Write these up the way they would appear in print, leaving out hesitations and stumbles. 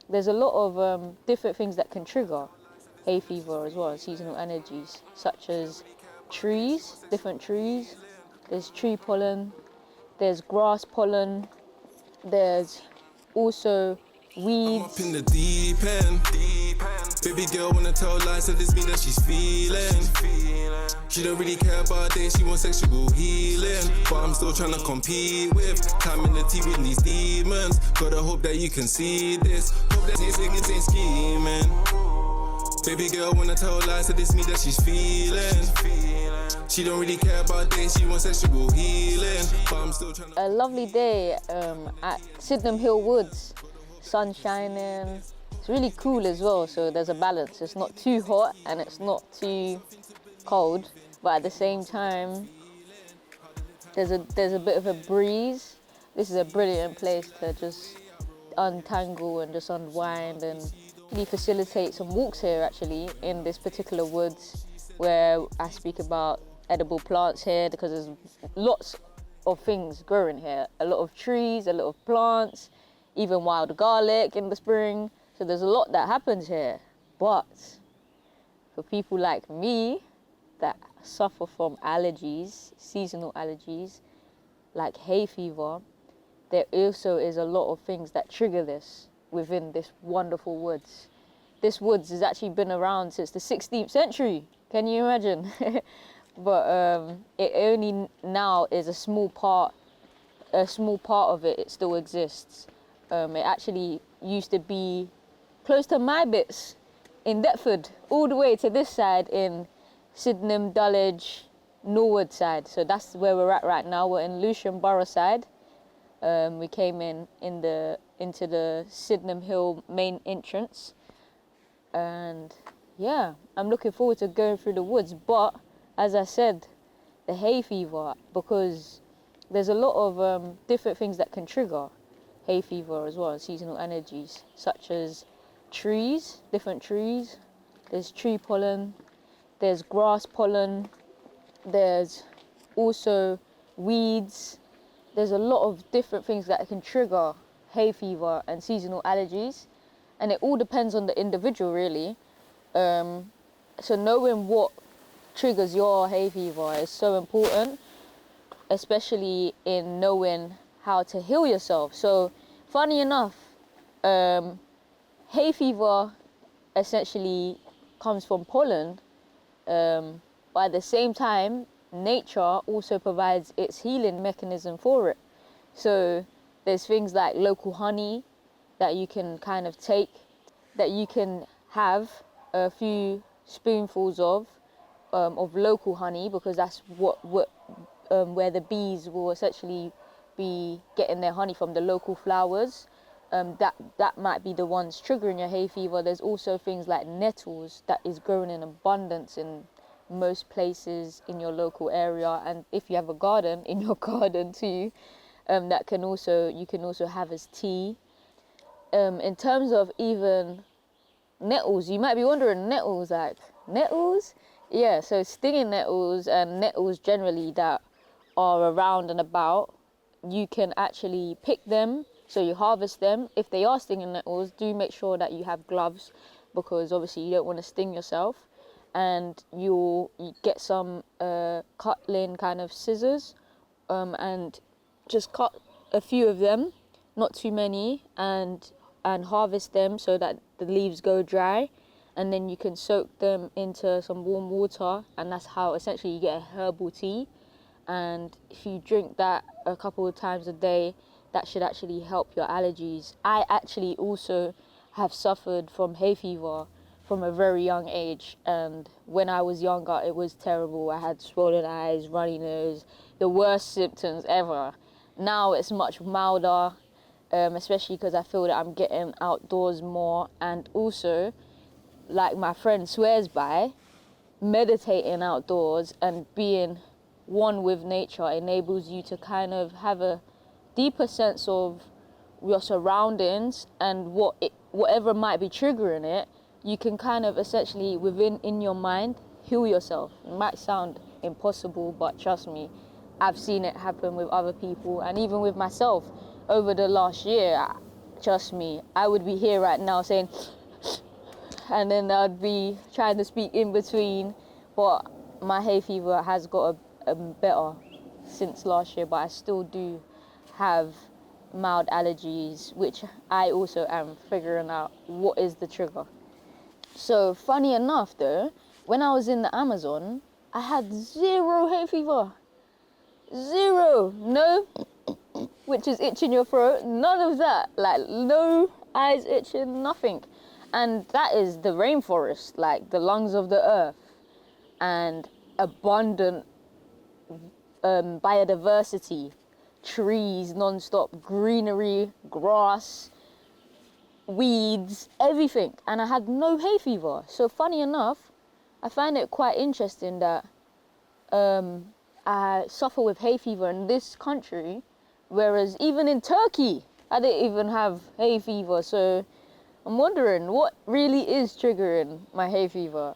there's a lot of different things that can trigger hay fever as well, seasonal allergies, such as trees, different trees. There's tree pollen, there's grass pollen, there's also weeds. I'm up in the deep end. Baby girl wanna tell lies, so this mean that she's feeling. She don't really care about days, she wants sexual healing. But I'm still trying to compete with time in the tea with these demons. Gotta hope that you can see this. Hope that these niggas ain't scheming. Baby girl wanna tell lies, so this mean that she's feeling. She don't really care about days, she wants sexual healing. But I'm still trying to... A lovely day at Sydenham Hill Woods. Sun shining. It's really cool as well, so there's a balance. It's not too hot and it's not too cold, but at the same time, there's a bit of a breeze. This is a brilliant place to just untangle and just unwind and really facilitate some walks here actually in this particular woods where I speak about edible plants here because there's lots of things growing here. A lot of trees, a lot of plants, even wild garlic in the spring. So there's a lot that happens here. But for people like me that suffer from allergies, seasonal allergies, like hay fever, there also is a lot of things that trigger this within this wonderful woods. This woods has actually been around since the 16th century. Can you imagine? But it only now is a small part of it. It still exists. It actually used to be close to my bits in Deptford, all the way to this side in Sydenham, Dulwich, Norwood side. So that's where we're at right now. We're in Lewisham Borough side. We came into the Sydenham Hill main entrance, and yeah, I'm looking forward to going through the woods. But as I said, the hay fever, because there's a lot of different things that can trigger hay fever as well, seasonal allergies, such as trees, different trees. There's tree pollen, there's grass pollen, there's also weeds. There's a lot of different things that can trigger hay fever and seasonal allergies, and it all depends on the individual really. So knowing what triggers your hay fever is so important, especially in knowing how to heal yourself. So funny enough, hay fever essentially comes from pollen, but at the same time, nature also provides its healing mechanism for it. So there's things like local honey that you can kind of take, that you can have a few spoonfuls of local honey, because that's where the bees will essentially be getting their honey from, the local flowers. That might be the ones triggering your hay fever. There's also things like nettles that is growing in abundance in most places in your local area, and if you have a garden, in your garden too, you can also have as tea. In terms of even nettles, you might be wondering, nettles? Yeah, so stinging nettles and nettles generally that are around and about, you can actually pick them. So you harvest them. If they are stinging nettles, do make sure that you have gloves, because obviously you don't want to sting yourself. And you get some cutting kind of scissors, and just cut a few of them, not too many, and harvest them so that the leaves go dry. And then you can soak them into some warm water, and that's how essentially you get a herbal tea. And if you drink that a couple of times a day, that should actually help your allergies. I actually also have suffered from hay fever from a very young age, and when I was younger it was terrible. I had swollen eyes, runny nose, the worst symptoms ever. Now it's much milder, especially because I feel that I'm getting outdoors more, and also, like my friend swears by, meditating outdoors and being one with nature enables you to kind of have a deeper sense of your surroundings, and whatever might be triggering it, you can kind of essentially in your mind heal yourself. It might sound impossible, but trust me, I've seen it happen with other people and even with myself over the last year. trust me, I would be here right now saying, and then I'd be trying to speak in between. But my hay fever has got a better since last year, but I still do have mild allergies, which I also am figuring out what is the trigger. So funny enough though, when I was in the Amazon, I had 0 hay fever. 0. No, which is itching your throat. None of that. Like no eyes itching, nothing. And that is the rainforest, like the lungs of the earth, and abundant biodiversity, trees non-stop, greenery, grass, weeds, everything. And I had no hay fever. So funny enough, I find it quite interesting that I suffer with hay fever in this country, whereas even in Turkey, I didn't even have hay fever. So I'm wondering what really is triggering my hay fever.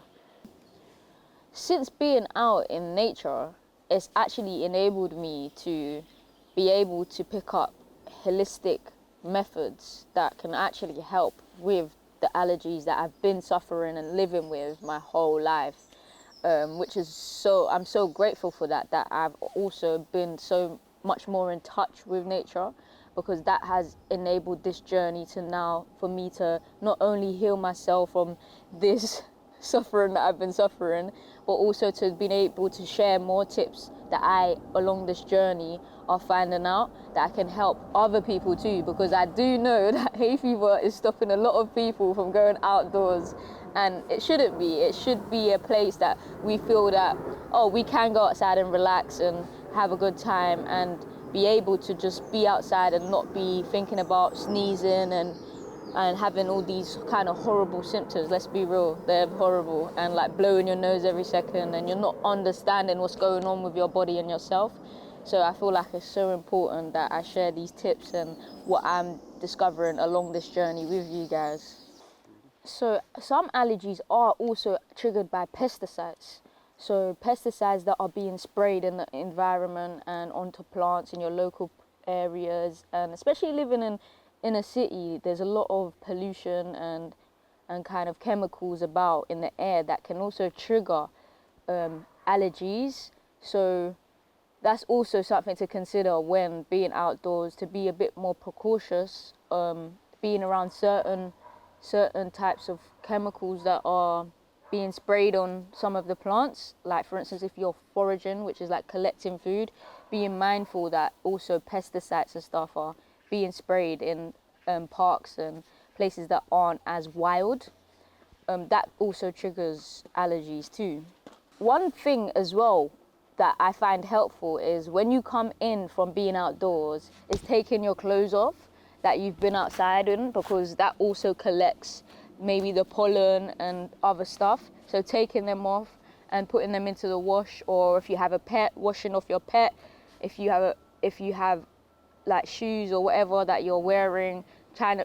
Since being out in nature, it's actually enabled me to be able to pick up holistic methods that can actually help with the allergies that I've been suffering and living with my whole life. Which is I'm so grateful for that I've also been so much more in touch with nature, because that has enabled this journey to now for me to not only heal myself from this suffering that I've been suffering, but also to be able to share more tips that I, along this journey, are finding out that I can help other people too, because I do know that hay fever is stopping a lot of people from going outdoors, and it shouldn't be. It should be a place that we feel that, oh, we can go outside and relax and have a good time and be able to just be outside and not be thinking about sneezing and having all these kind of horrible symptoms. Let's be real, they're horrible, and like blowing your nose every second, and you're not understanding what's going on with your body and yourself. So I feel like it's so important that I share these tips and what I'm discovering along this journey with you guys. So some allergies are also triggered by pesticides. So pesticides that are being sprayed in the environment and onto plants in your local areas, and especially living in a city, there's a lot of pollution and kind of chemicals about in the air that can also trigger allergies. So that's also something to consider when being outdoors, to be a bit more precautious, being around certain types of chemicals that are being sprayed on some of the plants. Like for instance, if you're foraging, which is like collecting food, being mindful that also pesticides and stuff are being sprayed in parks and places that aren't as wild. That also triggers allergies too. One thing as well that I find helpful is when you come in from being outdoors is taking your clothes off that you've been outside in, because that also collects maybe the pollen and other stuff. So taking them off and putting them into the wash, or if you have a pet, washing off your pet. If you have like shoes or whatever that you're wearing,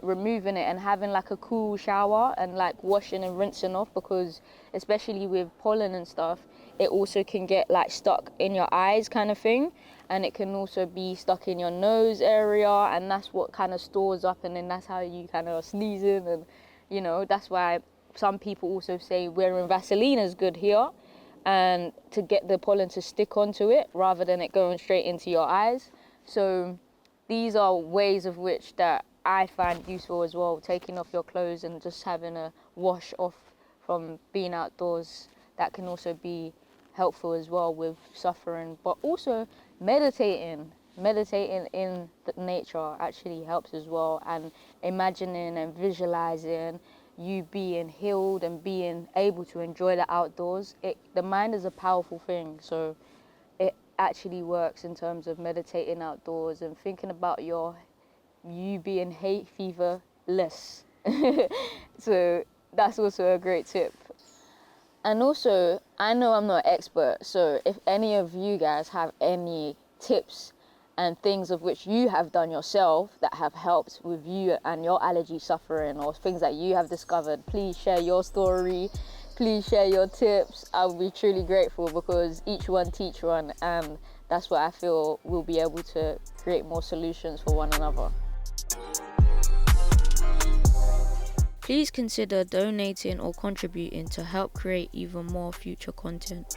removing it and having like a cool shower and like washing and rinsing off, because especially with pollen and stuff, it also can get like stuck in your eyes kind of thing, and it can also be stuck in your nose area, and that's what kind of stores up, and then that's how you kind of sneezing. And you know, that's why some people also say wearing Vaseline is good here, and to get the pollen to stick onto it rather than it going straight into your eyes. So these are ways of which that I find useful as well, taking off your clothes and just having a wash off from being outdoors. That can also be helpful as well with suffering. But also meditating in the nature actually helps as well, and imagining and visualizing you being healed and being able to enjoy the outdoors. The mind is a powerful thing, so it actually works in terms of meditating outdoors and thinking about you being hay fever less. So that's also a great tip. And also, I know I'm not an expert, so if any of you guys have any tips and things of which you have done yourself that have helped with you and your allergy suffering, or things that you have discovered, please share your story, please share your tips. I would be truly grateful, because each one teach one, and that's what I feel we'll be able to create more solutions for one another. Please consider donating or contributing to help create even more future content.